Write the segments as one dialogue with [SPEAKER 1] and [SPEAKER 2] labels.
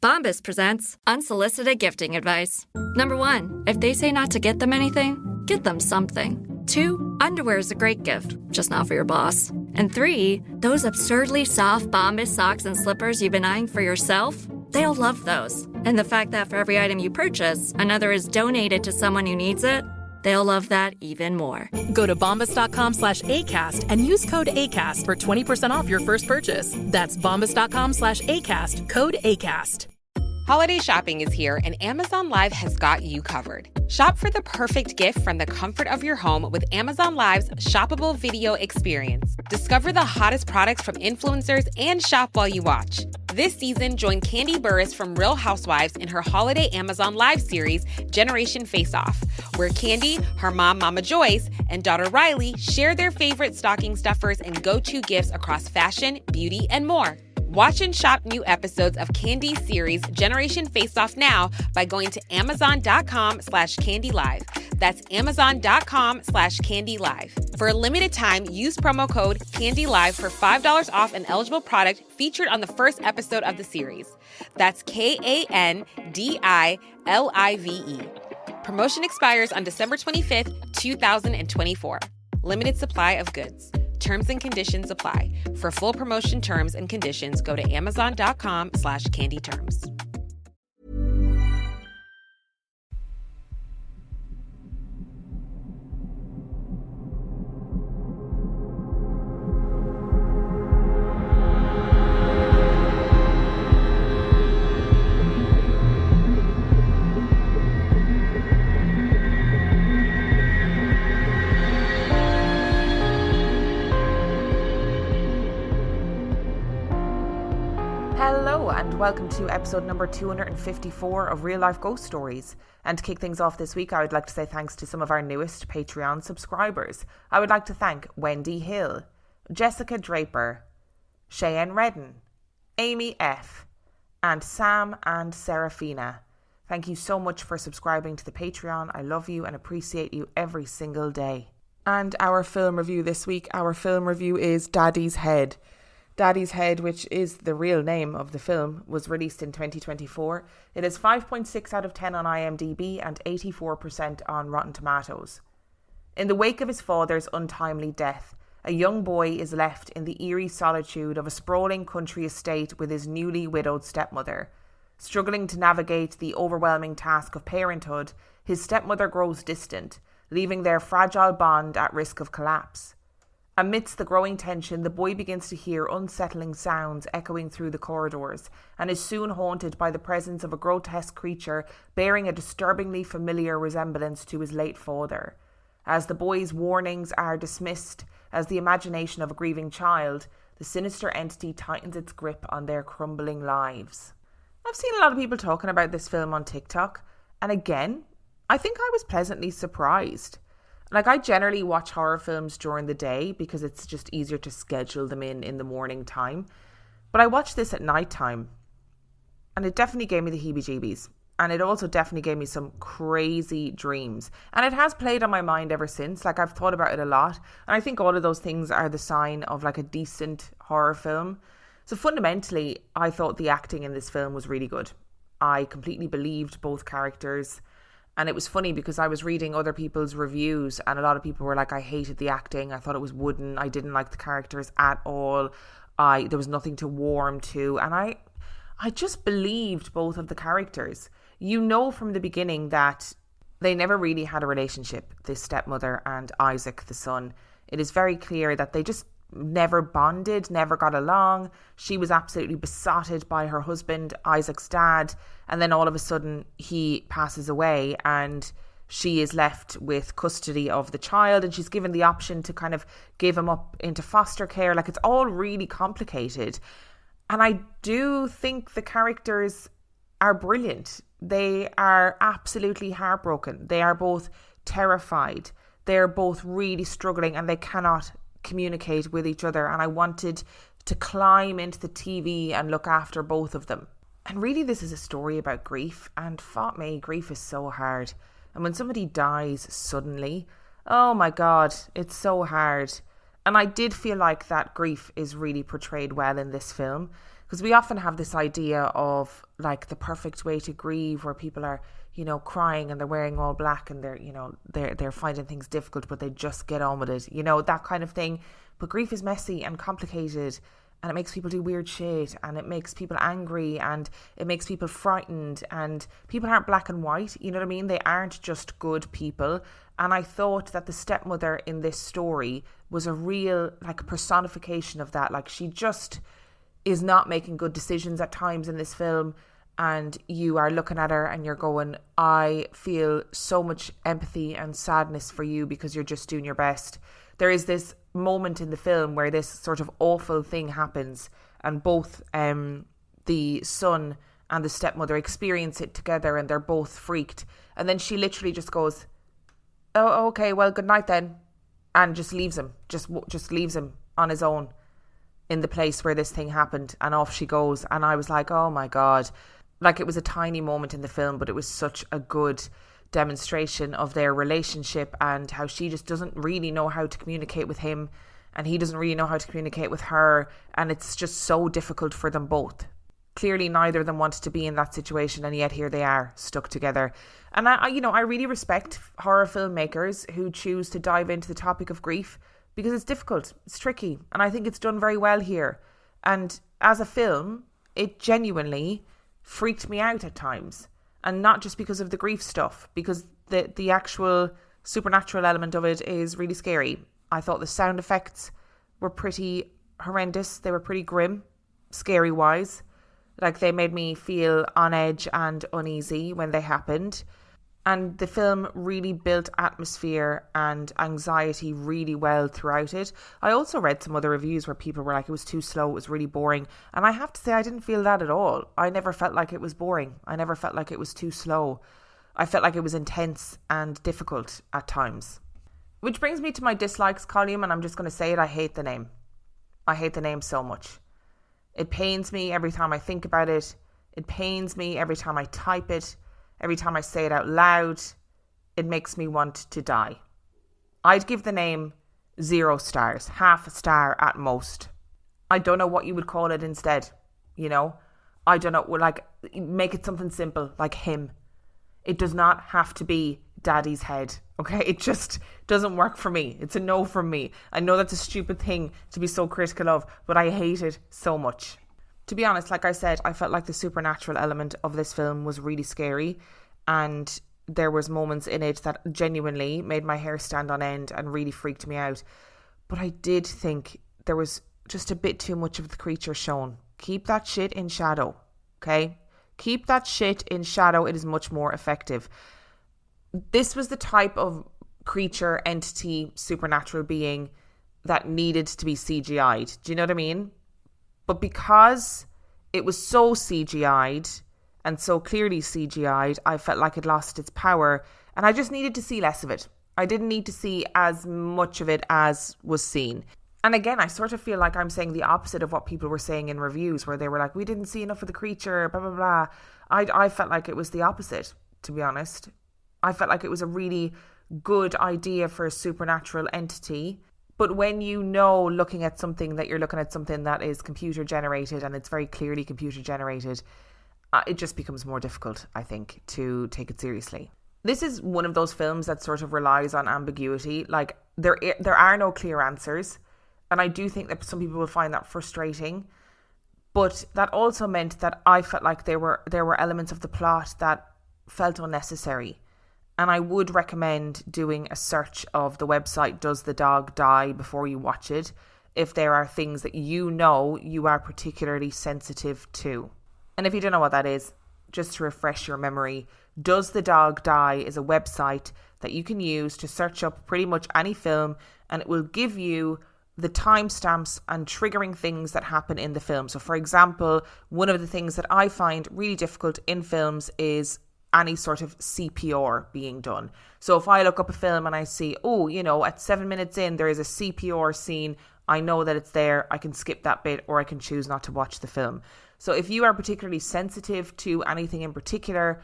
[SPEAKER 1] Bombas presents unsolicited gifting advice. Number 1, if they say not to get them anything, get them something. 2, underwear is a great gift, just not for your boss. And 3, those absurdly soft Bombas socks and slippers you've been eyeing for yourself, they'll love those. And the fact that for every item you purchase, another is donated to someone who needs it, they'll love that even more.
[SPEAKER 2] Go to bombas.com/ACAST and use code ACAST for 20% off your first purchase. That's bombas.com/ACAST, code ACAST.
[SPEAKER 3] Holiday shopping is here, and Amazon Live has got you covered. Shop for the perfect gift from the comfort of your home with Amazon Live's shoppable video experience. Discover the hottest products from influencers and shop while you watch. This season, join Candy Burris from Real Housewives in her holiday Amazon Live series, Generation Face Off, where Candy, her mom, Mama Joyce, and daughter Riley share their favorite stocking stuffers and go-to gifts across fashion, beauty, and more. Watch and shop new episodes of Candy's series Generation Face Off now by going to amazon.com/candylive. That's amazon.com/candylive. For a limited time, use promo code CANDYLIVE for $5 off an eligible product featured on the first episode of the series. That's KANDILIVE. Promotion expires on December 25th, 2024. Limited supply of goods. Terms and conditions apply. For full promotion terms and conditions, go to amazon.com/candyterms.
[SPEAKER 4] Hello and welcome to episode number 254 of Real Life Ghost Stories. And to kick things off this week, I would like to say thanks to some of our newest Patreon subscribers. I would like to thank Wendy Hill, Jessica Draper, Cheyenne Redden, Amy F, and Sam and Serafina. Thank you so much for subscribing to the Patreon. I love you and appreciate you every single day. And our film review this week, our film review is Daddy's Head. Daddy's Head, which is the real name of the film, was released in 2024. It is 5.6 out of 10 on IMDb and 84% on Rotten Tomatoes. In the wake of his father's untimely death, a young boy is left in the eerie solitude of a sprawling country estate with his newly widowed stepmother. Struggling to navigate the overwhelming task of parenthood, his stepmother grows distant, leaving their fragile bond at risk of collapse. Amidst the growing tension, the boy begins to hear unsettling sounds echoing through the corridors and is soon haunted by the presence of a grotesque creature bearing a disturbingly familiar resemblance to his late father. As the boy's warnings are dismissed as the imagination of a grieving child, the sinister entity tightens its grip on their crumbling lives. I've seen a lot of people talking about this film on TikTok, and again, I think I was pleasantly surprised. Like, I generally watch horror films during the day because it's just easier to schedule them in the morning time. But I watched this at night time and it definitely gave me the heebie-jeebies. And it also definitely gave me some crazy dreams. And it has played on my mind ever since. Like, I've thought about it a lot. And I think all of those things are the sign of like a decent horror film. So fundamentally, I thought the acting in this film was really good. I completely believed both characters. And it was funny because I was reading other people's reviews and a lot of people were like, I hated the acting. I thought it was wooden. I didn't like the characters at all. There was nothing to warm to. And I just believed both of the characters. You know from the beginning that they never really had a relationship, this stepmother and Isaac, the son. It is very clear that they just never bonded, never got along. She was absolutely besotted by her husband, Isaac's dad, and then all of a sudden he passes away and she is left with custody of the child, and she's given the option to kind of give him up into foster care. Like, it's all really complicated. And I do think the characters are brilliant. They are absolutely heartbroken. They are both terrified. They're both really struggling and they cannot communicate with each other, and I wanted to climb into the TV and look after both of them. And really, this is a story about grief, and fuck me, grief is so hard. And when somebody dies suddenly, oh my god, it's so hard. And I did feel like that grief is really portrayed well in this film, Because we often have this idea of like the perfect way to grieve, where people are, you know, crying and they're wearing all black and they're, you know, they're finding things difficult, but they just get on with it, you know, that kind of thing. But grief is messy and complicated, and it makes people do weird shit, and it makes people angry, and it makes people frightened, and people aren't black and white, you know what I mean? They aren't just good people. And I thought that the stepmother in this story was a real like personification of that. Like, she just is not making good decisions at times in this film, and you are looking at her and you're going, I feel so much empathy and sadness for you because you're just doing your best. There is this moment in the film where this sort of awful thing happens, and both the son and the stepmother experience it together, and they're both freaked. And then she literally just goes, oh, okay, well, good night then, and just leaves him, just leaves him on his own in the place where this thing happened, and off she goes. And I was like, oh my God. Like, it was a tiny moment in the film, but it was such a good demonstration of their relationship, and how she just doesn't really know how to communicate with him, and he doesn't really know how to communicate with her, and it's just so difficult for them both. Clearly neither of them wanted to be in that situation, and yet here they are, stuck together. And I really respect horror filmmakers who choose to dive into the topic of grief, because it's difficult, it's tricky, and I think it's done very well here. And as a film, it genuinely freaked me out at times. And not just because of the grief stuff, because the actual supernatural element of it is really scary. I thought the sound effects were pretty horrendous. They were pretty grim, scary-wise. Like, they made me feel on edge and uneasy when they happened. And the film really built atmosphere and anxiety really well throughout it. I also read some other reviews where people were like, it was too slow, it was really boring. And I have to say, I didn't feel that at all. I never felt like it was boring. I never felt like it was too slow. I felt like it was intense and difficult at times. Which brings me to my dislikes column, and I'm just going to say it. I hate the name. I hate the name so much. It pains me every time I think about it. It pains me every time I type it. Every time I say it out loud, it makes me want to die. I'd give the name 0 stars, half a star at most. I don't know what you would call it instead, you know? I don't know, like, make it something simple, like him. It does not have to be Daddy's head, okay? It just doesn't work for me. It's a no from me. I know that's a stupid thing to be so critical of, but I hate it so much. To be honest, like I said, I felt like the supernatural element of this film was really scary, and there was moments in it that genuinely made my hair stand on end and really freaked me out. But I did think there was just a bit too much of the creature shown. Keep that shit in shadow, okay? Keep that shit in shadow. It is much more effective. This was the type of creature, entity, supernatural being that needed to be CGI'd. Do you know what I mean? But because it was so CGI'd and so clearly CGI'd, I felt like it lost its power, and I just needed to see less of it. I didn't need to see as much of it as was seen. And again, I sort of feel like I'm saying the opposite of what people were saying in reviews, where they were like, we didn't see enough of the creature, blah, blah, blah. I felt like it was the opposite, to be honest. I felt like it was a really good idea for a supernatural entity. But when you know, looking at something, that you're looking at something that is computer generated, and it's very clearly computer generated, it just becomes more difficult, I think, to take it seriously. This is one of those films that sort of relies on ambiguity. Like, there are no clear answers. And I do think that some people will find that frustrating. But that also meant that I felt like there were elements of the plot that felt unnecessary. And I would recommend doing a search of the website Does the Dog Die before you watch it, if there are things that you know you are particularly sensitive to. And if you don't know what that is, just to refresh your memory, Does the Dog Die is a website that you can use to search up pretty much any film, and it will give you the timestamps and triggering things that happen in the film. So for example, one of the things that I find really difficult in films is any sort of CPR being done. So if I look up a film and I see, at 7 minutes in, there is a CPR scene, I know that it's there, I can skip that bit, or I can choose not to watch the film. So if you are particularly sensitive to anything in particular,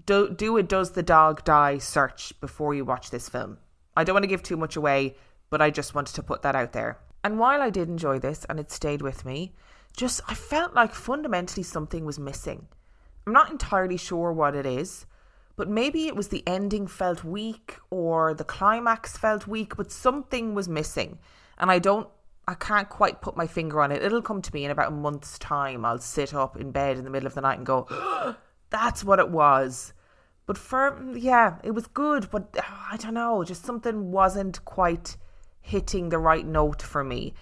[SPEAKER 4] do a Does the Dog Die search before you watch this film. I don't want to give too much away, but I just wanted to put that out there. And while I did enjoy this and it stayed with me, I felt like fundamentally something was missing. I'm not entirely sure what it is, but maybe it was the ending felt weak or the climax felt weak, but something was missing. And I can't quite put my finger on it. It'll come to me in about a month's time. I'll sit up in bed in the middle of the night and go, that's what it was. But it was good, but I don't know, just something wasn't quite hitting the right note for me.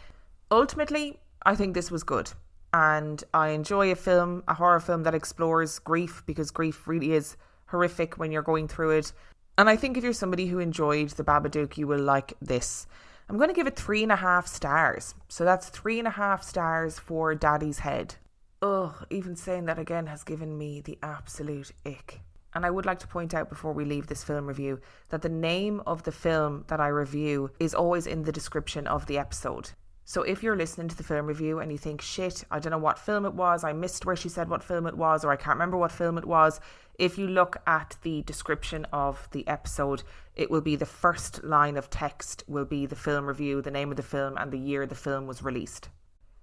[SPEAKER 4] Ultimately, I think this was good. And I enjoy a horror film that explores grief, because grief really is horrific when you're going through it. And I think if you're somebody who enjoyed The Babadook, you will like this. I'm going to give it 3.5 stars. So that's 3.5 stars for Daddy's Head. Ugh, even saying that again has given me the absolute ick. And I would like to point out before we leave this film review that the name of the film that I review is always in the description of the episode. So if you're listening to the film review and you think, shit, I don't know what film it was, I missed where she said what film it was, or I can't remember what film it was, if you look at the description of the episode, it will be the first line of text will be the film review, the name of the film and the year the film was released.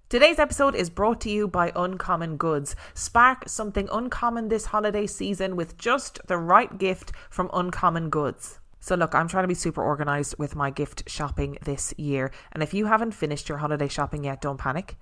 [SPEAKER 4] Today's episode is brought to you by Uncommon Goods. Spark something uncommon this holiday season with just the right gift from Uncommon Goods. So look, I'm trying to be super organised with my gift shopping this year. And if you haven't finished your holiday shopping yet, don't panic.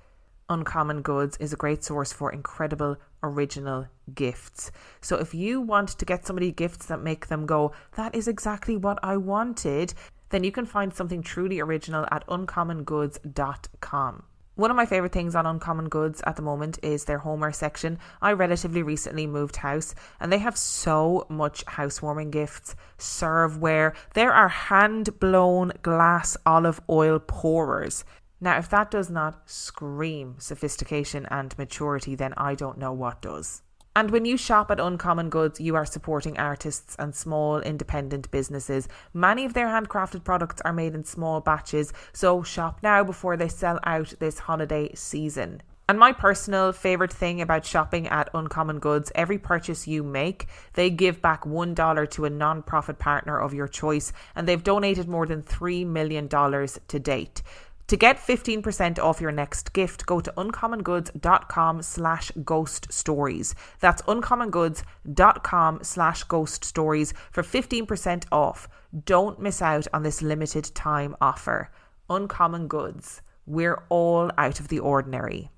[SPEAKER 4] Uncommon Goods is a great source for incredible original gifts. So if you want to get somebody gifts that make them go, that is exactly what I wanted, then you can find something truly original at uncommongoods.com. One of my favourite things on Uncommon Goods at the moment is their homeware section. I relatively recently moved house and they have so much housewarming gifts, serveware. There are hand-blown glass olive oil pourers. Now, if that does not scream sophistication and maturity, then I don't know what does. And when you shop at Uncommon Goods, you are supporting artists and small independent businesses. Many of their handcrafted products are made in small batches, so shop now before they sell out this holiday season. And my personal favourite thing about shopping at Uncommon Goods, every purchase you make, they give back $1 to a non-profit partner of your choice, and they've donated more than $3 million to date. To get 15% off your next gift, go to uncommongoods.com/ghoststories. That's uncommongoods.com/ghoststories for 15% off. Don't miss out on this limited time offer. Uncommon Goods. We're all out of the ordinary.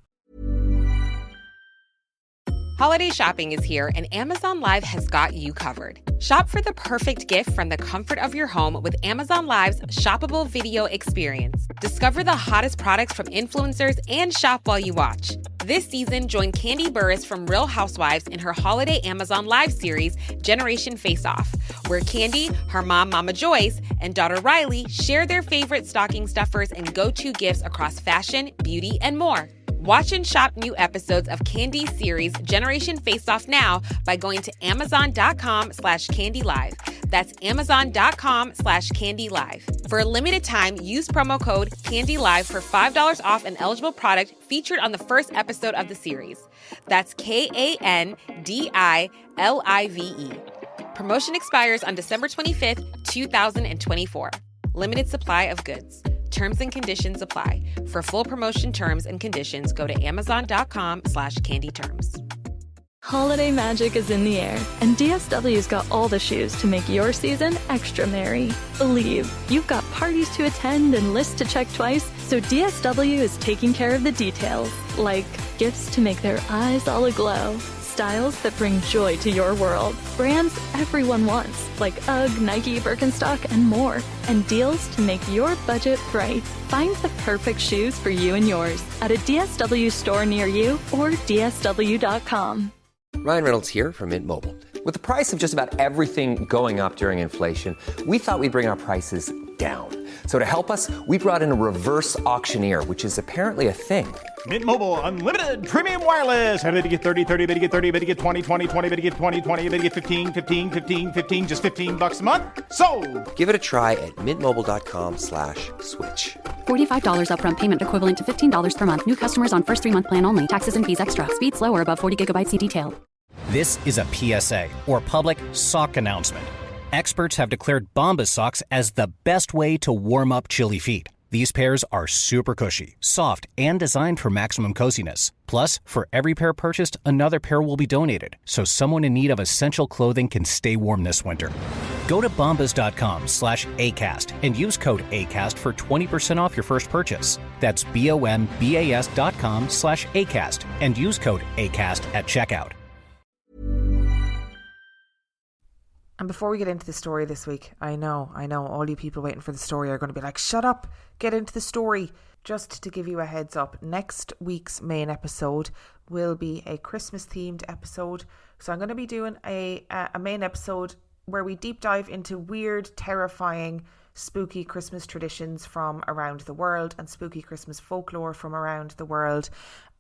[SPEAKER 3] Holiday shopping is here, and Amazon Live has got you covered. Shop for the perfect gift from the comfort of your home with Amazon Live's shoppable video experience. Discover the hottest products from influencers and shop while you watch. This season, join Candy Burris from Real Housewives in her holiday Amazon Live series, Generation Face Off, where Candy, her mom, Mama Joyce, and daughter Riley share their favorite stocking stuffers and go-to gifts across fashion, beauty, and more. Watch and shop new episodes of Candy's series Generation Face Off now by going to amazon.com/candylive. That's amazon.com/candylive. For a limited time, use promo code CANDYLIVE for $5 off an eligible product featured on the first episode of the series. That's KANDILIVE. Promotion expires on December 25th, 2024. Limited supply of goods. Terms and conditions apply. For full promotion terms and conditions, go to amazon.com/candyterms.
[SPEAKER 5] Holiday magic is in the air, and DSW's got all the shoes to make your season extra merry. Believe, you've got parties to attend and lists to check twice, so DSW is taking care of the details, like gifts to make their eyes all aglow, styles that bring joy to your world, brands everyone wants, like UGG, Nike, Birkenstock, and more, and deals to make your budget bright. Find the perfect shoes for you and yours at a DSW store near you or DSW.com.
[SPEAKER 6] Ryan Reynolds here from Mint Mobile. With the price of just about everything going up during inflation, we thought we'd bring our prices down. So to help us, we brought in a reverse auctioneer, which is apparently a thing.
[SPEAKER 7] Mint Mobile Unlimited Premium Wireless. How to get 30, 30, bit to get 30, bit to get 20, 20, 20, bit to get 20, 20, bit to get 15, 15, 15, 15, just $15 a month? Sold!
[SPEAKER 6] Give it a try at mintmobile.com/switch.
[SPEAKER 8] $45 upfront payment equivalent to $15 per month. New customers on first 3-month plan only. Taxes and fees extra. Speed slower above 40 gigabytes. See detail.
[SPEAKER 9] This is a PSA, or public sock announcement. Experts have declared Bombas socks as the best way to warm up chilly feet. These pairs are super cushy, soft, and designed for maximum coziness. Plus, for every pair purchased, another pair will be donated, so someone in need of essential clothing can stay warm this winter. Go to bombas.com/ACAST and use code ACAST for 20% off your first purchase. That's BOMBAS.com/ACAST and use code ACAST at checkout.
[SPEAKER 4] And before we get into the story this week, I know, all you people waiting for the story are going to be like, shut up, get into the story. Just to give you a heads up, next week's main episode will be a Christmas themed episode. So I'm going to be doing a main episode where we deep dive into weird, terrifying, spooky Christmas traditions from around the world and spooky Christmas folklore from around the world.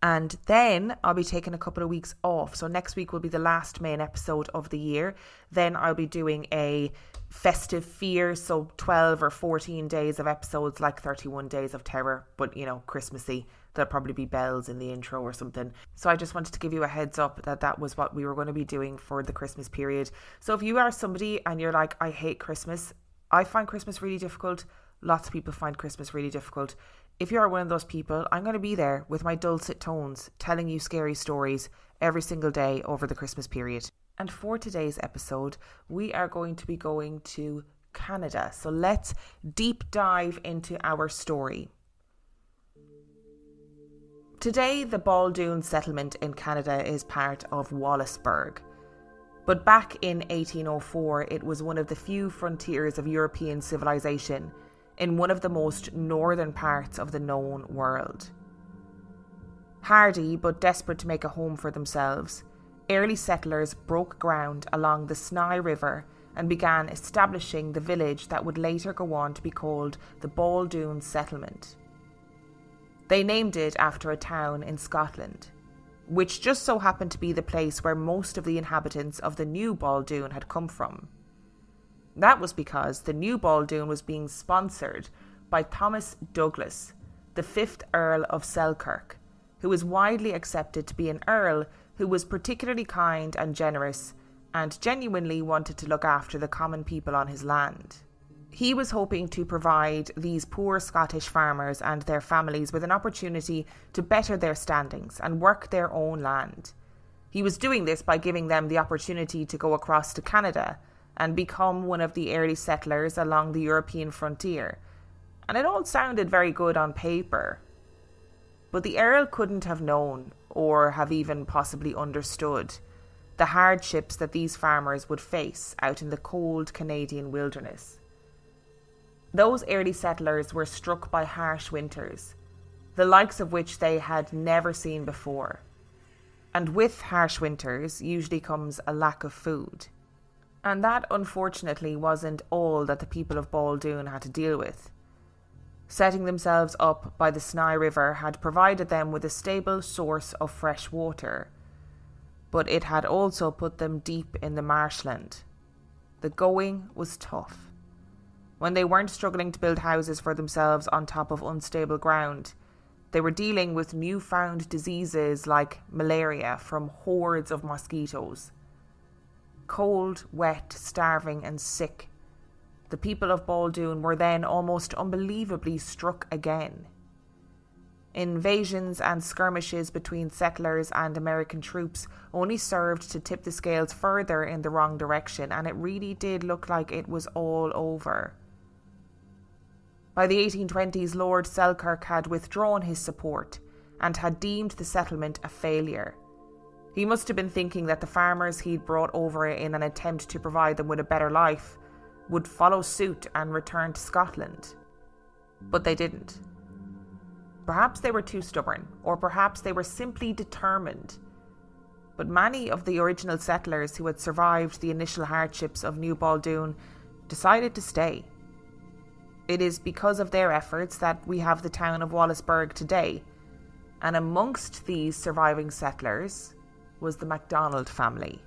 [SPEAKER 4] And then I'll be taking a couple of weeks off. So next week will be the last main episode of the year. Then I'll be doing a festive fear. So 12 or 14 days of episodes, like 31 Days of Terror, but Christmassy. There'll probably be bells in the intro or something. So I just wanted to give you a heads up that was what we were going to be doing for the Christmas period. So if you are somebody and you're like, I hate Christmas, I find Christmas really difficult. Lots of people find Christmas really difficult. If you are one of those people, I'm going to be there with my dulcet tones, telling you scary stories every single day over the Christmas period. And for today's episode, we are going to be going to Canada. So let's deep dive into our story. Today, the Baldoon settlement in Canada is part of Wallaceburg. But back in 1804, it was one of the few frontiers of European civilization in one of the most northern parts of the known world. Hardy but desperate to make a home for themselves, early settlers broke ground along the Snai River and began establishing the village that would later go on to be called the Baldoon settlement. They named it after a town in Scotland, which just so happened to be the place where most of the inhabitants of the new Baldoon had come from. That was because the new Baldoon was being sponsored by Thomas Douglas, the 5th Earl of Selkirk, who was widely accepted to be an earl who was particularly kind and generous and genuinely wanted to look after the common people on his land. He was hoping to provide these poor Scottish farmers and their families with an opportunity to better their standings and work their own land. He was doing this by giving them the opportunity to go across to Canada and become one of the early settlers along the European frontier. And it all sounded very good on paper. But the Earl couldn't have known, or have even possibly understood, the hardships that these farmers would face out in the cold Canadian wilderness. Those early settlers were struck by harsh winters, the likes of which they had never seen before. And with harsh winters usually comes a lack of food. And that, unfortunately, wasn't all that the people of Baldoon had to deal with. Setting themselves up by the Snai River had provided them with a stable source of fresh water, but it had also put them deep in the marshland. The going was tough. When they weren't struggling to build houses for themselves on top of unstable ground, they were dealing with newfound diseases like malaria from hordes of mosquitoes. Cold, wet, starving and sick, the people of Baldoon were then almost unbelievably struck again. Invasions and skirmishes between settlers and American troops only served to tip the scales further in the wrong direction, and it really did look like it was all over. By the 1820s, Lord Selkirk had withdrawn his support and had deemed the settlement a failure. He must have been thinking that the farmers he'd brought over in an attempt to provide them with a better life would follow suit and return to Scotland. But they didn't. Perhaps they were too stubborn, or perhaps they were simply determined. But many of the original settlers who had survived the initial hardships of New Baldoon decided to stay. It is because of their efforts that we have the town of Wallaceburg today, and amongst these surviving settlers was the MacDonald family.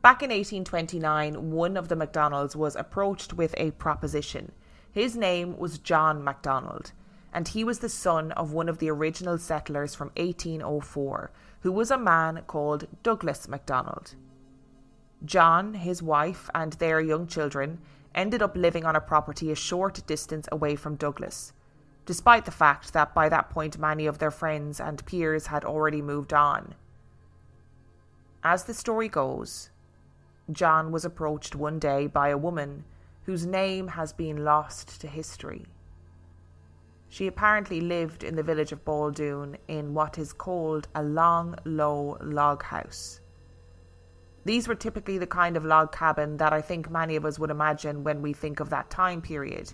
[SPEAKER 4] Back in 1829, one of the MacDonalds was approached with a proposition. His name was John MacDonald, and he was the son of one of the original settlers from 1804, who was a man called Douglas MacDonald. John, his wife, and their young children ended up living on a property a short distance away from Douglas, despite the fact that by that point many of their friends and peers had already moved on. As the story goes, John was approached one day by a woman whose name has been lost to history. She apparently lived in the village of Baldoon in what is called a long, low log house. These were typically the kind of log cabin that I think many of us would imagine when we think of that time period,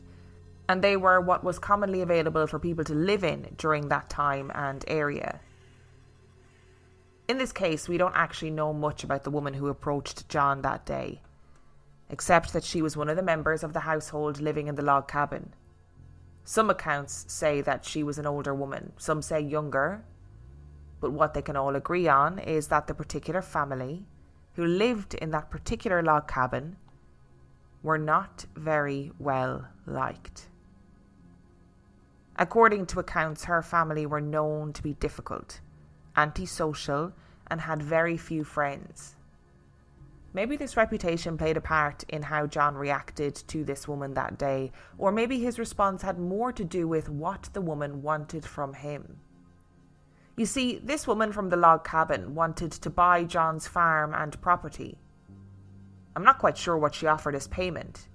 [SPEAKER 4] and they were what was commonly available for people to live in during that time and area. In this case, we don't actually know much about the woman who approached John that day, except that she was one of the members of the household living in the log cabin. Some accounts say that she was an older woman, some say younger, but what they can all agree on is that the particular family who lived in that particular log cabin were not very well liked. According to accounts, her family were known to be difficult, antisocial, and had very few friends. Maybe this reputation played a part in how John reacted to this woman that day, or maybe his response had more to do with what the woman wanted from him. You see, this woman from the log cabin wanted to buy John's farm and property. I'm not quite sure what she offered as payment,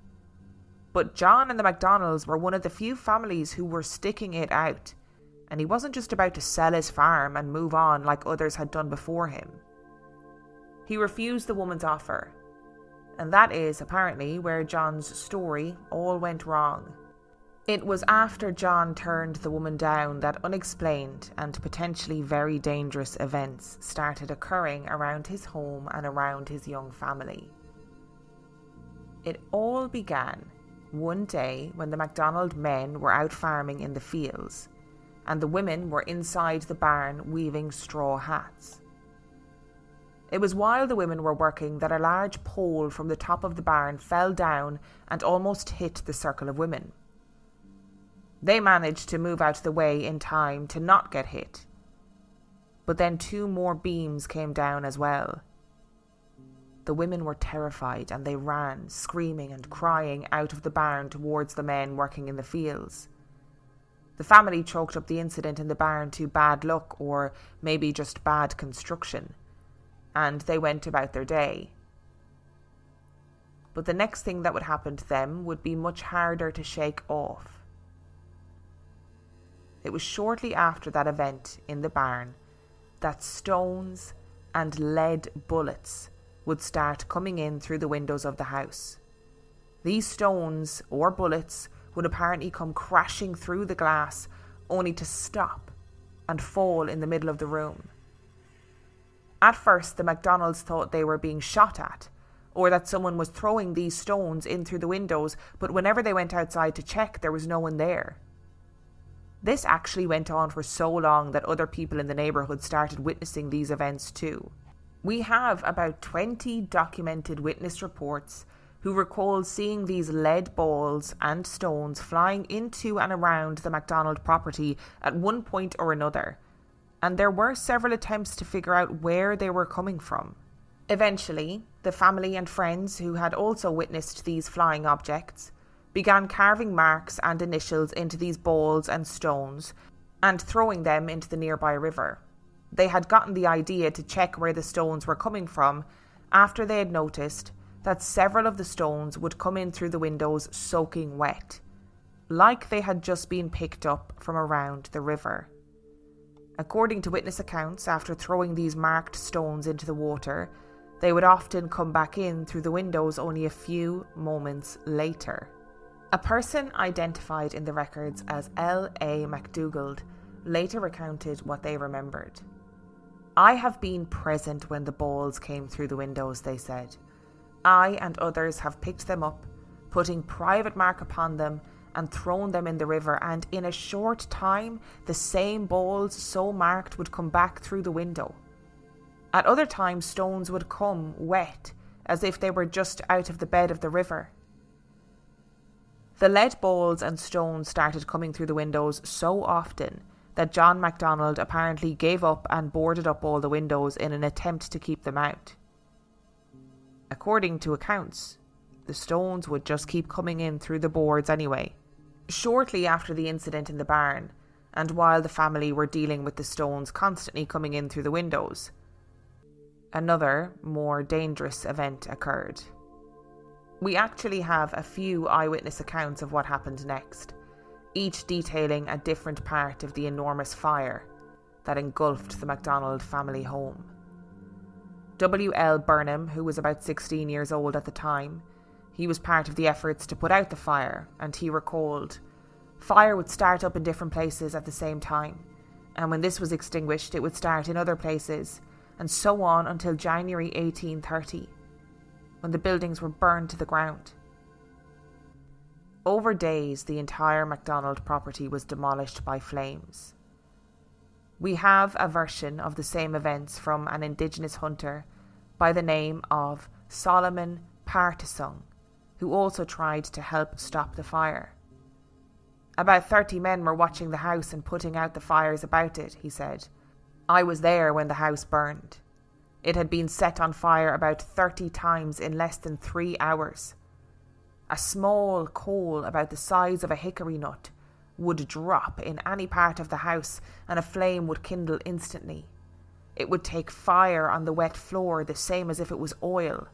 [SPEAKER 4] but John and the MacDonalds were one of the few families who were sticking it out, and he wasn't just about to sell his farm and move on like others had done before him. He refused the woman's offer, and that is apparently where John's story all went wrong. It was after John turned the woman down that unexplained and potentially very dangerous events started occurring around his home and around his young family. It all began one day when the MacDonald men were out farming in the fields, and the women were inside the barn weaving straw hats. It was while the women were working that a large pole from the top of the barn fell down and almost hit the circle of women. They managed to move out of the way in time to not get hit, but then 2 more beams came down as well. The women were terrified and they ran, screaming and crying, out of the barn towards the men working in the fields. The family chalked up the incident in the barn to bad luck or maybe just bad construction, and they went about their day. But the next thing that would happen to them would be much harder to shake off. It was shortly after that event in the barn that stones and lead bullets would start coming in through the windows of the house. These stones or bullets would apparently come crashing through the glass, only to stop and fall in the middle of the room. At first, the MacDonalds thought they were being shot at, or that someone was throwing these stones in through the windows, but whenever they went outside to check, there was no one there. This actually went on for so long that other people in the neighbourhood started witnessing these events too. We have about 20 documented witness reports who recall seeing these lead balls and stones flying into and around the MacDonald property at one point or another, and there were several attempts to figure out where they were coming from. Eventually, the family and friends who had also witnessed these flying objects began carving marks and initials into these balls and stones and throwing them into the nearby river. They had gotten the idea to check where the stones were coming from after they had noticed that several of the stones would come in through the windows soaking wet, like they had just been picked up from around the river. According to witness accounts, after throwing these marked stones into the water, they would often come back in through the windows only a few moments later. A person identified in the records as L.A. MacDougald later recounted what they remembered. "I have been present when the balls came through the windows," they said. "I and others have picked them up, putting private mark upon them and thrown them in the river, and in a short time the same balls so marked would come back through the window. At other times stones would come wet, as if they were just out of the bed of the river." The lead balls and stones started coming through the windows so often that John MacDonald apparently gave up and boarded up all the windows in an attempt to keep them out. According to accounts, The stones would just keep coming in through the boards anyway. Shortly after the incident in the barn, and while the family were dealing with the stones constantly coming in through the windows, another, more dangerous event occurred. We actually have a few eyewitness accounts of what happened next, each detailing a different part of the enormous fire that engulfed the MacDonald family home. W.L. Burnham, who was about 16 years old at the time, he was part of the efforts to put out the fire, and he recalled, "Fire would start up in different places at the same time, and when this was extinguished, it would start in other places, and so on until January 1830, when the buildings were burned to the ground." Over days, the entire MacDonald property was demolished by flames. We have a version of the same events from an indigenous hunter by the name of Solomon Partisung, who also tried to help stop the fire. "About 30 men were watching the house and putting out the fires about it," he said. "I was there when the house burned. It had been set on fire about 30 times in less than 3 hours. A small coal about the size of a hickory nut would drop in any part of the house and a flame would kindle instantly. It would take fire on the wet floor the same as if it was oil."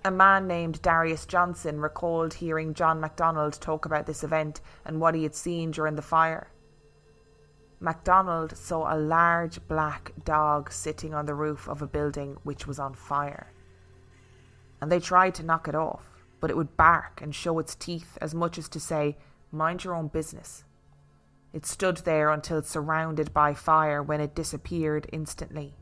[SPEAKER 4] A man named Darius Johnson recalled hearing John MacDonald talk about this event and what he had seen during the fire. MacDonald saw a large black dog sitting on the roof of a building which was on fire. And they tried to knock it off, but it would bark and show its teeth as much as to say, "Mind your own business." It stood there until surrounded by fire, when it disappeared instantly.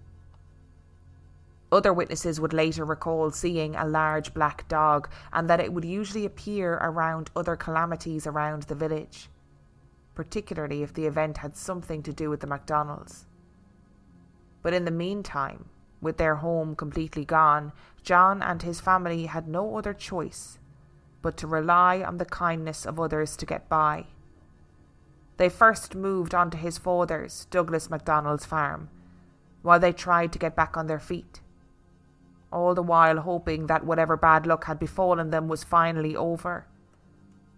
[SPEAKER 4] Other witnesses would later recall seeing a large black dog, and that it would usually appear around other calamities around the village, particularly if the event had something to do with the MacDonalds. But in the meantime, with their home completely gone, John and his family had no other choice but to rely on the kindness of others to get by. They first moved onto his father's, Douglas MacDonald's farm, while they tried to get back on their feet, all the while hoping that whatever bad luck had befallen them was finally over,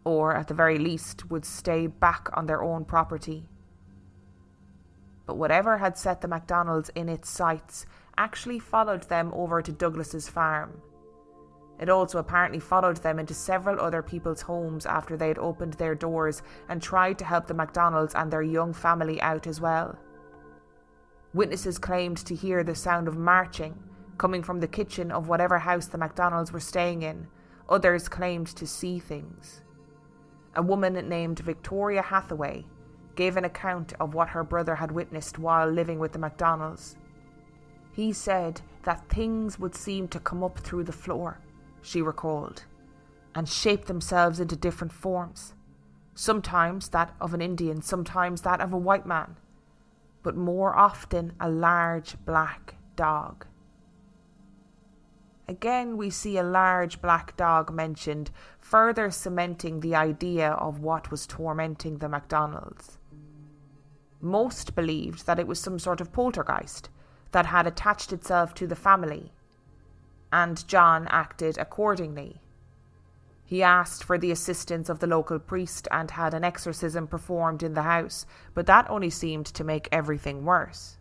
[SPEAKER 4] or at the very least would stay back on their own property. But whatever had set the MacDonalds in its sights actually followed them over to Douglas's farm. It also apparently followed them into several other people's homes after they had opened their doors and tried to help the MacDonalds and their young family out as well. Witnesses claimed to hear the sound of marching coming from the kitchen of whatever house the MacDonalds were staying in. Others claimed to see things. A woman named Victoria Hathaway gave an account of what her brother had witnessed while living with the MacDonalds. He said that things would seem to come up through the floor, she recalled, and shape themselves into different forms. Sometimes that of an Indian, sometimes that of a white man, but more often a large black dog. Again, we see a large black dog mentioned, further cementing the idea of what was tormenting the MacDonalds. Most believed that it was some sort of poltergeist that had attached itself to the family, and John acted accordingly. He asked for the assistance of the local priest and had an exorcism performed in the house, but that only seemed to make everything worse.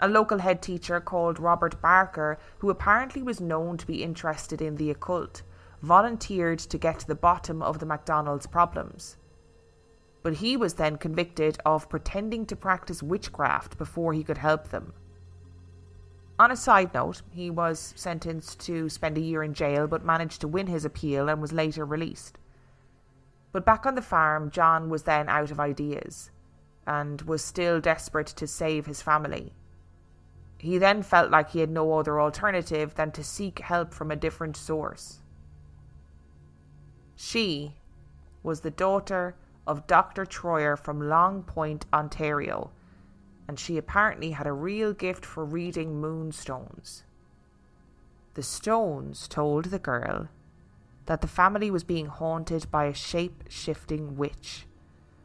[SPEAKER 4] A local head teacher called Robert Barker, who apparently was known to be interested in the occult, volunteered to get to the bottom of the MacDonalds' problems. But he was then convicted of pretending to practice witchcraft before he could help them. On a side note, he was sentenced to spend a year in jail but managed to win his appeal and was later released. But back on the farm, John was then out of ideas and was still desperate to save his family. He then felt like he had no other alternative than to seek help from a different source. She was the daughter of Dr. Troyer from Long Point, Ontario, and she apparently had a real gift for reading moonstones. The stones told the girl that the family was being haunted by a shape-shifting witch,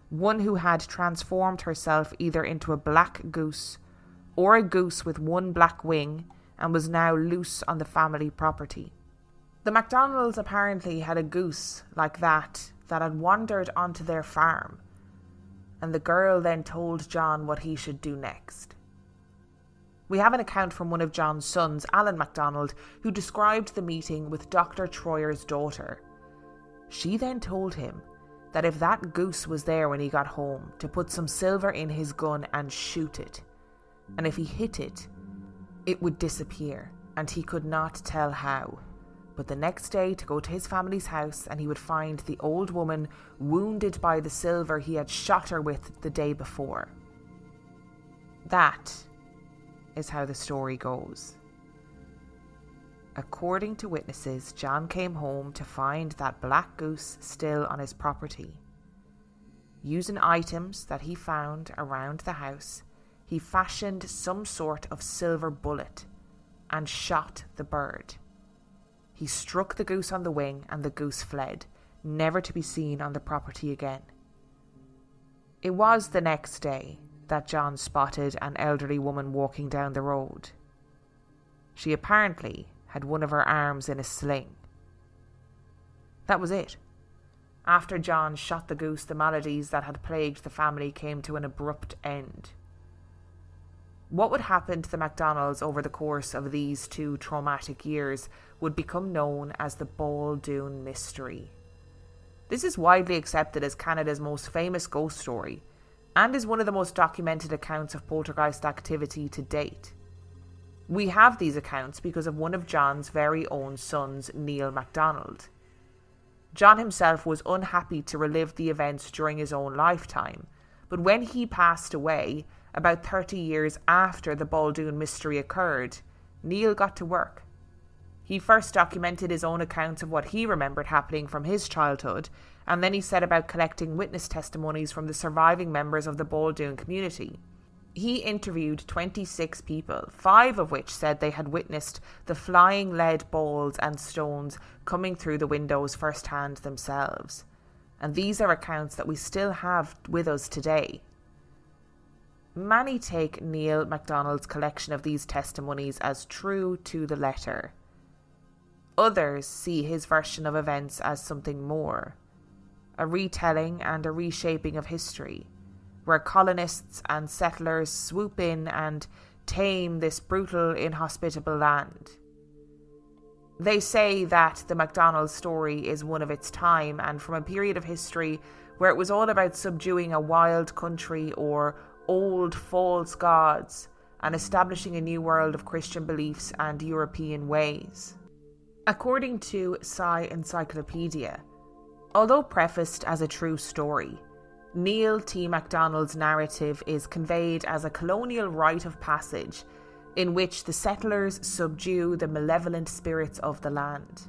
[SPEAKER 4] one who had transformed herself either into a black goose or a goose with one black wing and was now loose on the family property. The MacDonalds apparently had a goose like that had wandered onto their farm, and the girl then told John what he should do next. We have an account from one of John's sons, Alan MacDonald, who described the meeting with Dr. Troyer's daughter. She then told him that if that goose was there when he got home, to put some silver in his gun and shoot it, and if he hit it, it would disappear, and he could not tell how. But the next day to go to his family's house, and he would find the old woman wounded by the silver he had shot her with the day before. That is how the story goes. According to witnesses, John came home to find that black goose still on his property. Using items that he found around the house, he fashioned some sort of silver bullet and shot the bird. He struck the goose on the wing and the goose fled, never to be seen on the property again. It was the next day that John spotted an elderly woman walking down the road. She apparently had one of her arms in a sling. That was it. After John shot the goose, the maladies that had plagued the family came to an abrupt end. What would happen to the MacDonalds over the course of these 2 traumatic years would become known as the Baldoon mystery. This is widely accepted as Canada's most famous ghost story, and is one of the most documented accounts of poltergeist activity to date. We have these accounts because of one of John's very own sons, Neil MacDonald. John himself was unhappy to relive the events during his own lifetime, but when he passed away, about 30 years after the Baldoon mystery occurred, Neil got to work. He first documented his own accounts of what he remembered happening from his childhood, and then he set about collecting witness testimonies from the surviving members of the Baldoon community. He interviewed 26 people, 5 of which said they had witnessed the flying lead balls and stones coming through the windows firsthand themselves. And these are accounts that we still have with us today. Many take Neil MacDonald's collection of these testimonies as true to the letter. Others see his version of events as something more, a retelling and a reshaping of history, where colonists and settlers swoop in and tame this brutal, inhospitable land. They say that the MacDonald story is one of its time and from a period of history where it was all about subduing a wild country or old false gods and establishing a new world of Christian beliefs and European ways. According to Sci Encyclopedia, although prefaced as a true story, Neil T. MacDonald's narrative is conveyed as a colonial rite of passage in which the settlers subdue the malevolent spirits of the land.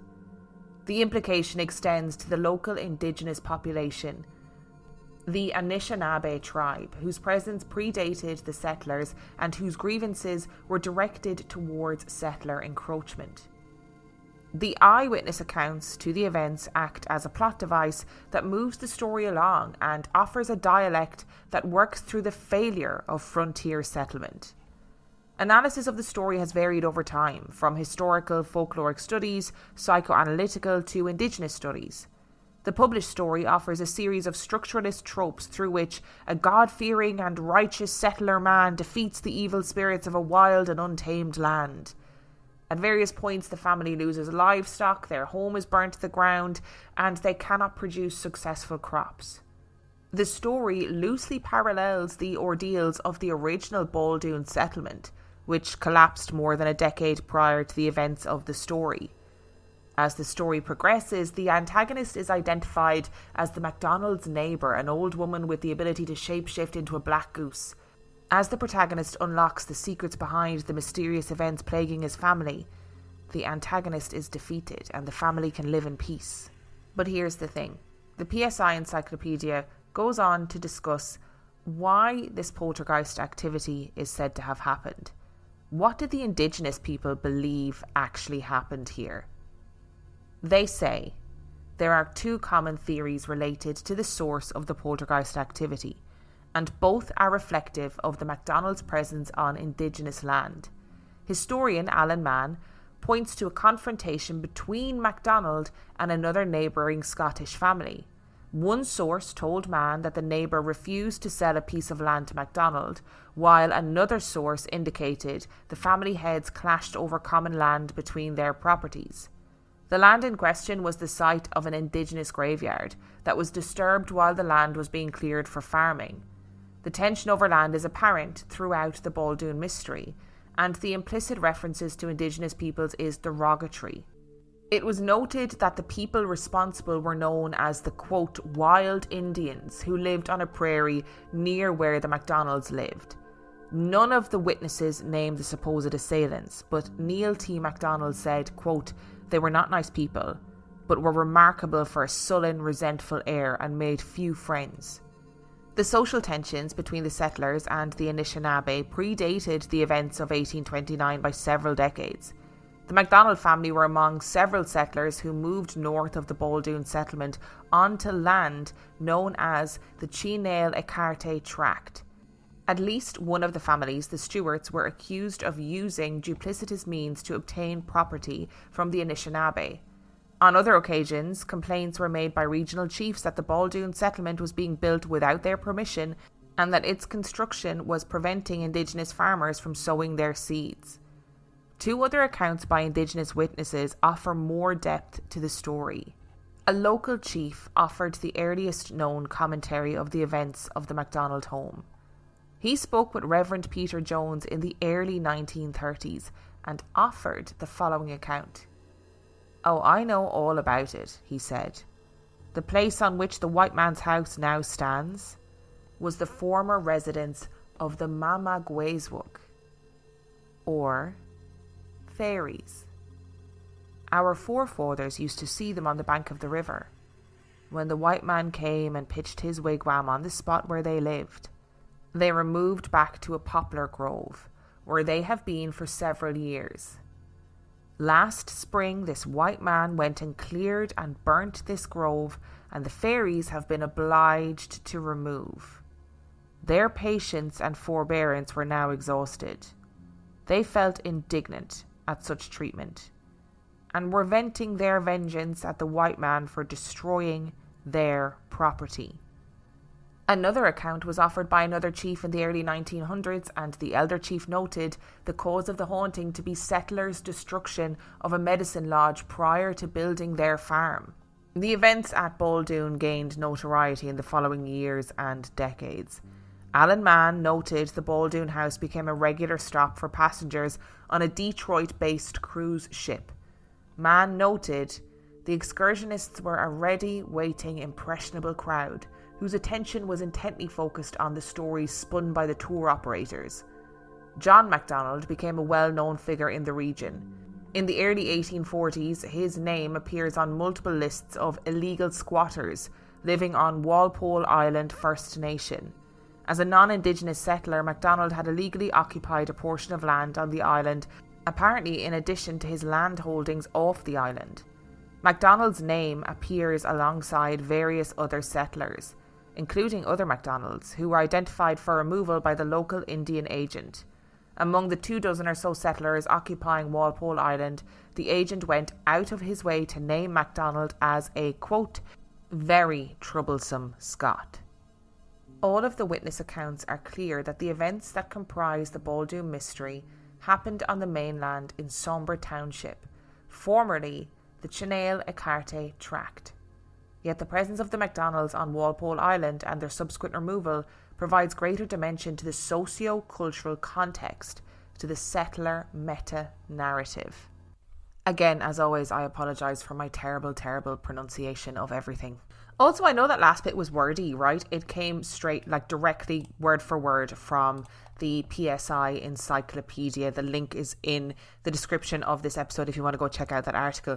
[SPEAKER 4] The implication extends to the local indigenous population, the Anishinaabe tribe, whose presence predated the settlers and whose grievances were directed towards settler encroachment. The eyewitness accounts to the events act as a plot device that moves the story along and offers a dialect that works through the failure of frontier settlement. Analysis of the story has varied over time, from historical folkloric studies, psychoanalytical to indigenous studies. The published story offers a series of structuralist tropes through which a God-fearing and righteous settler man defeats the evil spirits of a wild and untamed land. At various points, the family loses livestock, their home is burnt to the ground, and they cannot produce successful crops. The story loosely parallels the ordeals of the original Baldoon settlement, which collapsed more than a decade prior to the events of the story. As the story progresses, the antagonist is identified as the MacDonald's neighbour, an old woman with the ability to shapeshift into a black goose. As the protagonist unlocks the secrets behind the mysterious events plaguing his family, the antagonist is defeated and the family can live in peace. But here's the thing. The PSI Encyclopedia goes on to discuss why this poltergeist activity is said to have happened. What did the indigenous people believe actually happened here? They say there are 2 common theories related to the source of the poltergeist activity, and both are reflective of the MacDonald's presence on indigenous land. Historian Alan Mann points to a confrontation between MacDonald and another neighbouring Scottish family. One source told Mann that the neighbour refused to sell a piece of land to MacDonald, while another source indicated the family heads clashed over common land between their properties. The land in question was the site of an indigenous graveyard that was disturbed while the land was being cleared for farming. The tension over land is apparent throughout the Baldoon mystery, and the implicit references to indigenous peoples is derogatory. It was noted that the people responsible were known as the, quote, wild Indians who lived on a prairie near where the MacDonalds lived. None of the witnesses named the supposed assailants, but Neil T. MacDonald said, quote, they were not nice people, but were remarkable for a sullen, resentful air and made few friends. The social tensions between the settlers and the Anishinaabe predated the events of 1829 by several decades. The MacDonald family were among several settlers who moved north of the Baldoon settlement onto land known as the Cheenail-Ecarte Tract. At least one of the families, the Stewarts, were accused of using duplicitous means to obtain property from the Anishinaabe. On other occasions, complaints were made by regional chiefs that the Baldoon settlement was being built without their permission and that its construction was preventing Indigenous farmers from sowing their seeds. Two other accounts by Indigenous witnesses offer more depth to the story. A local chief offered the earliest known commentary of the events of the MacDonald home. He spoke with Reverend Peter Jones in the early 1930s and offered the following account. "Oh, I know all about it," he said. "The place on which the white man's house now stands was the former residence of the Mamagwezwuk, or fairies. Our forefathers used to see them on the bank of the river. When the white man came and pitched his wigwam on the spot where they lived, they removed back to a poplar grove, where they have been for several years. Last spring, this white man went and cleared and burnt this grove, and the fairies have been obliged to remove. Their patience and forbearance were now exhausted. They felt indignant at such treatment, and were venting their vengeance at the white man for destroying their property." Another account was offered by another chief in the early 1900s, and the elder chief noted the cause of the haunting to be settlers' destruction of a medicine lodge prior to building their farm. The events at Baldoon gained notoriety in the following years and decades. Alan Mann noted the Baldoon house became a regular stop for passengers on a Detroit-based cruise ship. Mann noted the excursionists were a ready, waiting, impressionable crowd whose attention was intently focused on the stories spun by the tour operators. John MacDonald became a well-known figure in the region. In the early 1840s, his name appears on multiple lists of illegal squatters living on Walpole Island First Nation. As a non-Indigenous settler, MacDonald had illegally occupied a portion of land on the island, apparently in addition to his land holdings off the island. MacDonald's name appears alongside various other settlers, including other MacDonalds, who were identified for removal by the local Indian agent. Among the 24 or so settlers occupying Walpole Island, the agent went out of his way to name MacDonald as a, quote, very troublesome Scot. All of the witness accounts are clear that the events that comprise the Baldoon mystery happened on the mainland in Sombre Township, formerly the Cheenail-Ecarte Tract. Yet the presence of the MacDonalds on Walpole Island and their subsequent removal provides greater dimension to the socio-cultural context, to the settler meta-narrative. Again, as always, I apologise for my terrible pronunciation of everything. Also, I know that last bit was wordy, right? It came straight, directly, word for word from the PSI Encyclopedia. The link is in the description of this episode if you want to go check out that article.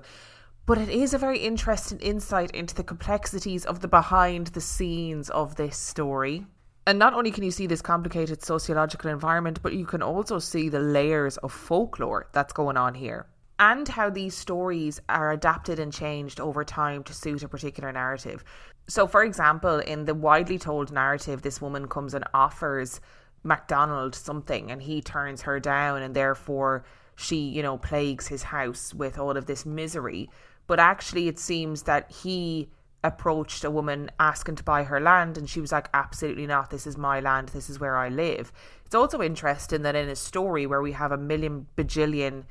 [SPEAKER 4] But it is a very interesting insight into the complexities of the behind the scenes of this story. And not only can you see this complicated sociological environment, but you can also see the layers of folklore that's going on here, and how these stories are adapted and changed over time to suit a particular narrative. So, for example, in the widely told narrative, this woman comes and offers MacDonald something and he turns her down, and therefore she, you know, plagues his house with all of this misery. But actually it seems that he approached a woman asking to buy her land, and she was like, absolutely not, this is my land, this is where I live. It's also interesting that in a story where we have a million bajillion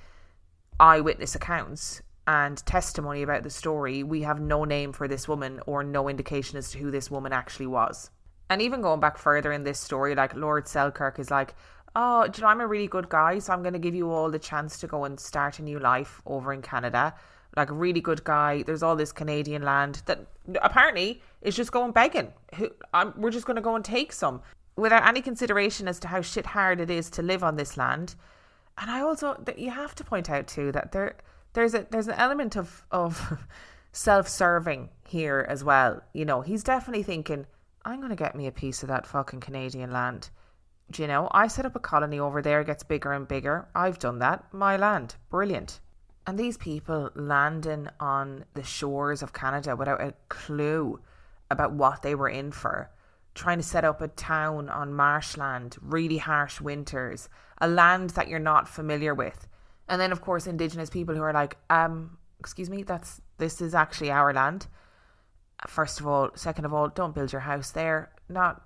[SPEAKER 4] eyewitness accounts and testimony about the story, we have no name for this woman or no indication as to who this woman actually was. And even going back further in this story, like Lord Selkirk is like, oh, do you know, I'm a really good guy, so I'm going to give you all the chance to go and start a new life over in Canada. Like, a really good guy. There's all this Canadian land that apparently is just going begging. We're just going to go and take some without any consideration as to how shit hard it is to live on this land. And I also, you have to point out too that there's an element of self-serving here as well. You know, he's definitely thinking, I'm going to get me a piece of that fucking Canadian land. Do you know, I set up a colony over there, it gets bigger and bigger. I've done that. My land. Brilliant. And these people landing on the shores of Canada without a clue about what they were in for, trying to set up a town on marshland, really harsh winters, a land that you're not familiar with. And then, of course, Indigenous people who are like, excuse me, this is actually our land. First of all. Second of all, don't build your house there.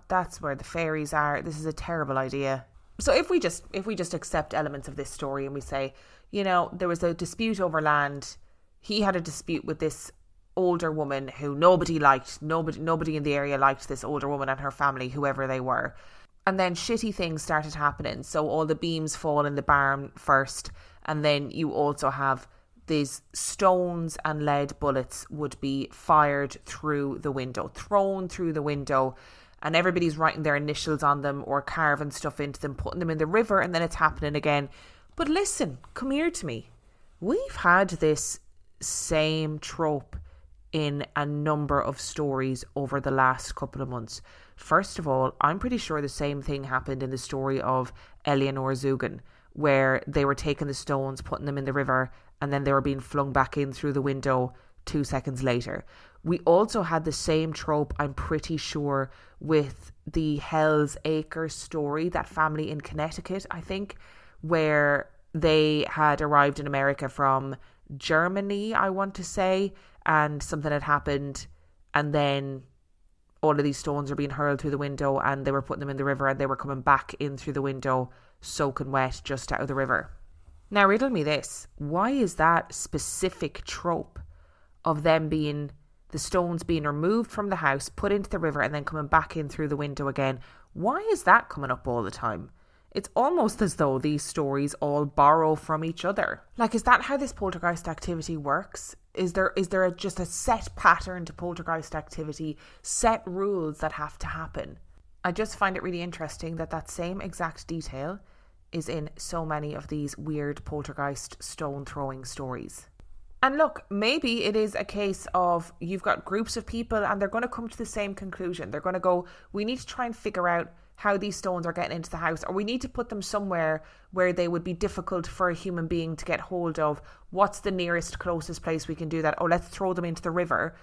[SPEAKER 4] That's where the fairies are. This is a terrible idea. So if we just accept elements of this story and we say, you know, there was a dispute over land. He had a dispute with this older woman who nobody liked. Nobody in the area liked this older woman and her family, whoever they were. And then shitty things started happening. So all the beams fall in the barn first. And then you also have these stones and lead bullets would be fired through the window, thrown through the window. And everybody's writing their initials on them or carving stuff into them, putting them in the river, and then it's happening again. But listen, come here to me. We've had this same trope in a number of stories over the last couple of months. First of all, I'm pretty sure the same thing happened in the story of Eleanor Zugan, where they were taking the stones, putting them in the river, and then they were being flung back in through the window 2 seconds later. We also had the same trope, I'm pretty sure, with the Hell's Acres story, that family in Connecticut, I think, where they had arrived in America from Germany, I want to say, and something had happened, and then all of these stones were being hurled through the window, and they were putting them in the river, and they were coming back in through the window, soaking wet, just out of the river. Now, riddle me this. Why is that specific trope of them being, the stones being removed from the house, put into the river, and then coming back in through the window again? Why is that coming up all the time? It's almost as though these stories all borrow from each other. Like, is that how this poltergeist activity works? Is there just a set pattern to poltergeist activity, set rules that have to happen? I just find it really interesting that same exact detail is in so many of these weird poltergeist stone throwing stories. And look, maybe it is a case of you've got groups of people and they're going to come to the same conclusion. They're going to go, we need to try and figure out how these stones are getting into the house, or we need to put them somewhere where they would be difficult for a human being to get hold of. What's the nearest, closest place we can do that? Oh, let's throw them into the river,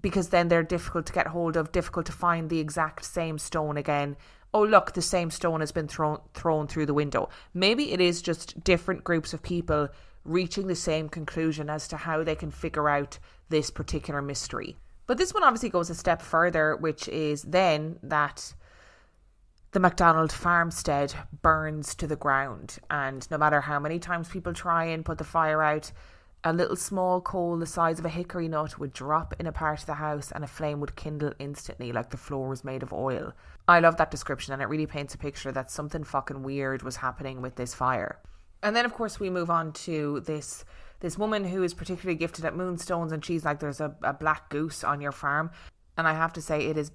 [SPEAKER 4] because then they're difficult to get hold of, difficult to find the exact same stone again. Oh, look, the same stone has been thrown through the window. Maybe it is just different groups of people reaching the same conclusion as to how they can figure out this particular mystery. But this one obviously goes a step further, which is then that the MacDonald farmstead burns to the ground, and no matter how many times people try and put the fire out, a little small coal the size of a hickory nut would drop in a part of the house and a flame would kindle instantly, like the floor was made of oil. I love that description, and it really paints a picture that something fucking weird was happening with this fire. And then, of course, we move on to this woman who is particularly gifted at moonstones, and she's like, there's a black goose on your farm. And I have to say, it is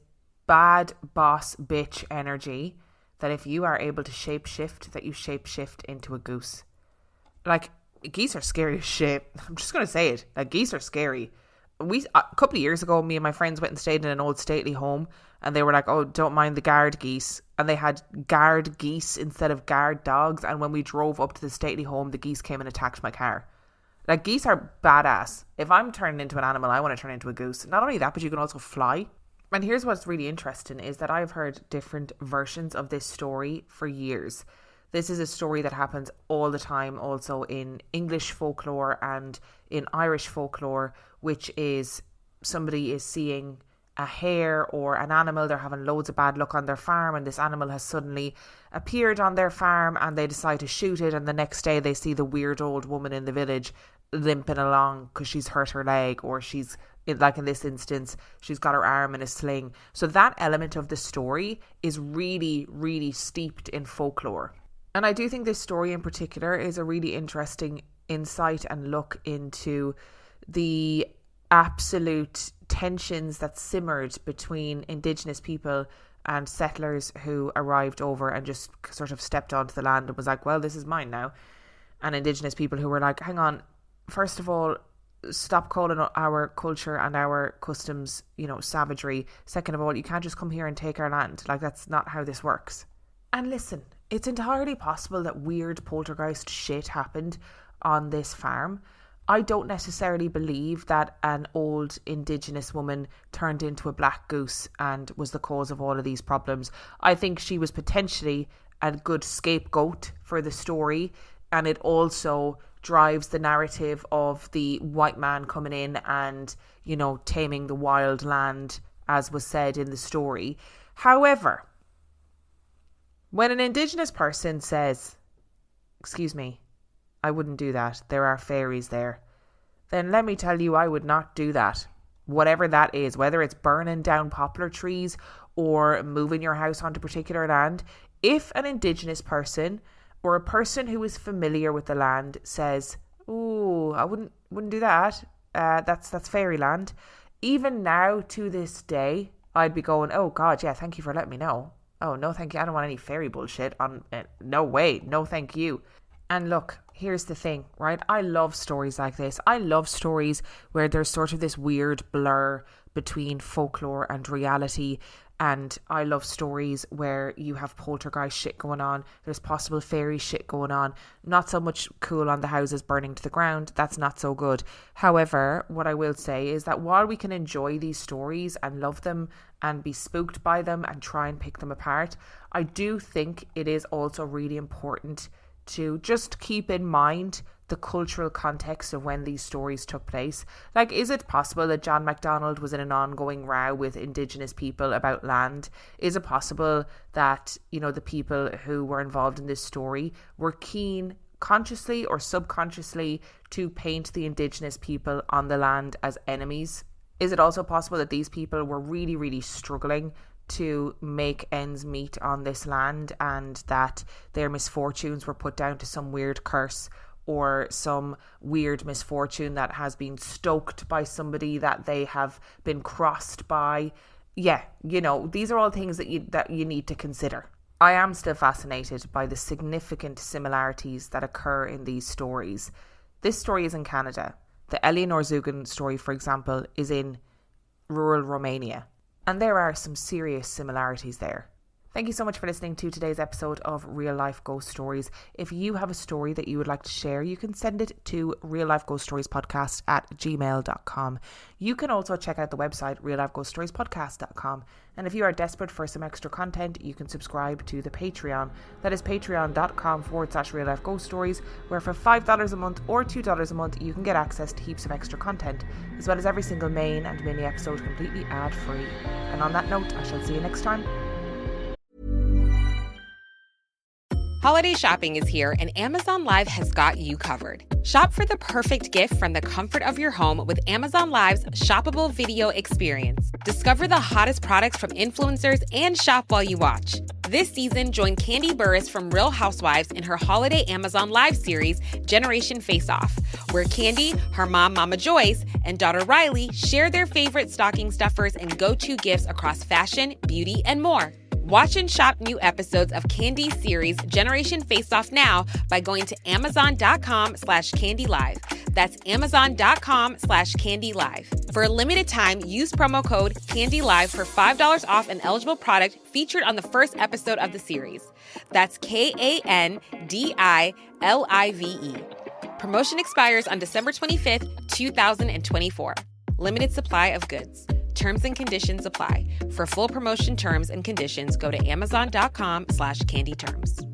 [SPEAKER 4] bad boss bitch energy that if you are able to shapeshift, that you shapeshift into a goose. Like, geese are scary as shit. I'm just going to say it. Like, geese are scary. A couple of years ago, me and my friends went and stayed in an old stately home, and they were like, oh, don't mind the guard geese. And they had guard geese instead of guard dogs. And when we drove up to the stately home, the geese came and attacked my car. Like, geese are badass. If I'm turning into an animal, I want to turn into a goose. Not only that, but you can also fly. And here's what's really interesting is that I've heard different versions of this story for years. This is a story that happens all the time also in English folklore and in Irish folklore, which is somebody is seeing a hare or an animal, they're having loads of bad luck on their farm, and this animal has suddenly appeared on their farm and they decide to shoot it, and the next day they see the weird old woman in the village limping along because she's hurt her leg, or she's, like in this instance, she's got her arm in a sling. So that element of the story is really, really steeped in folklore. And I do think this story in particular is a really interesting insight and look into the absolute tensions that simmered between Indigenous people and settlers who arrived over and just sort of stepped onto the land and was like, well, this is mine now. And Indigenous people who were like, hang on, first of all, stop calling our culture and our customs, savagery. Second of all, you can't just come here and take our land. Like, that's not how this works. And listen, it's entirely possible that weird poltergeist shit happened on this farm. I don't necessarily believe that an old Indigenous woman turned into a black goose and was the cause of all of these problems. I think she was potentially a good scapegoat for the story, and it also drives the narrative of the white man coming in and, taming the wild land, as was said in the story. However, when an Indigenous person says, excuse me, I wouldn't do that, there are fairies there, then let me tell you, I would not do that. Whatever that is, whether it's burning down poplar trees or moving your house onto particular land, if an Indigenous person or a person who is familiar with the land says, "Ooh, I wouldn't do that. That's fairyland." Even now, to this day, I'd be going, "Oh God, yeah, thank you for letting me know. Oh no, thank you. I don't want any fairy bullshit. No way, no, thank you." And look, here's the thing, right? I love stories like this. I love stories where there's sort of this weird blur between folklore and reality. And I love stories where you have poltergeist shit going on. There's possible fairy shit going on. Not so much cool on the houses burning to the ground. That's not so good. However, what I will say is that while we can enjoy these stories and love them and be spooked by them and try and pick them apart, I do think it is also really important to just keep in mind the cultural context of when these stories took place. Like, is it possible that John MacDonald was in an ongoing row with Indigenous people about land? Is it possible that, the people who were involved in this story were keen, consciously or subconsciously, to paint the Indigenous people on the land as enemies? Is it also possible that these people were really, really struggling to make ends meet on this land, and that their misfortunes were put down to some weird curse or some weird misfortune that has been stoked by somebody that they have been crossed by? Yeah, these are all things that you need to consider. I am still fascinated by the significant similarities that occur in these stories. This story is in Canada. The Eleanor Zugan story, for example, is in rural Romania. And there are some serious similarities there. Thank you so much for listening to today's episode of Real Life Ghost Stories. If you have a story that you would like to share, you can send it to reallifeghoststoriespodcast@gmail.com. You can also check out the website reallifeghoststoriespodcast.com. And if you are desperate for some extra content, you can subscribe to the Patreon. That is patreon.com/reallifeghoststories, where for $5 a month or $2 a month, you can get access to heaps of extra content, as well as every single main and mini episode completely ad-free. And on that note, I shall see you next time.
[SPEAKER 3] Holiday shopping is here, and Amazon Live has got you covered. Shop for the perfect gift from the comfort of your home with Amazon Live's shoppable video experience. Discover the hottest products from influencers and shop while you watch. This season, join Candy Burris from Real Housewives in her holiday Amazon Live series, Generation Face Off, where Candy, her mom, Mama Joyce, and daughter Riley share their favorite stocking stuffers and go-to gifts across fashion, beauty, and more. Watch and shop new episodes of Candy's series Generation Face Off now by going to amazon.com/candylive. That's amazon.com/candylive. For a limited time, use promo code CANDYLIVE for $5 off an eligible product featured on the first episode of the series. That's KANDILIVE. Promotion expires on December 25th, 2024. Limited supply of goods. Terms and conditions apply. For full promotion terms and conditions, go to amazon.com/candyterms.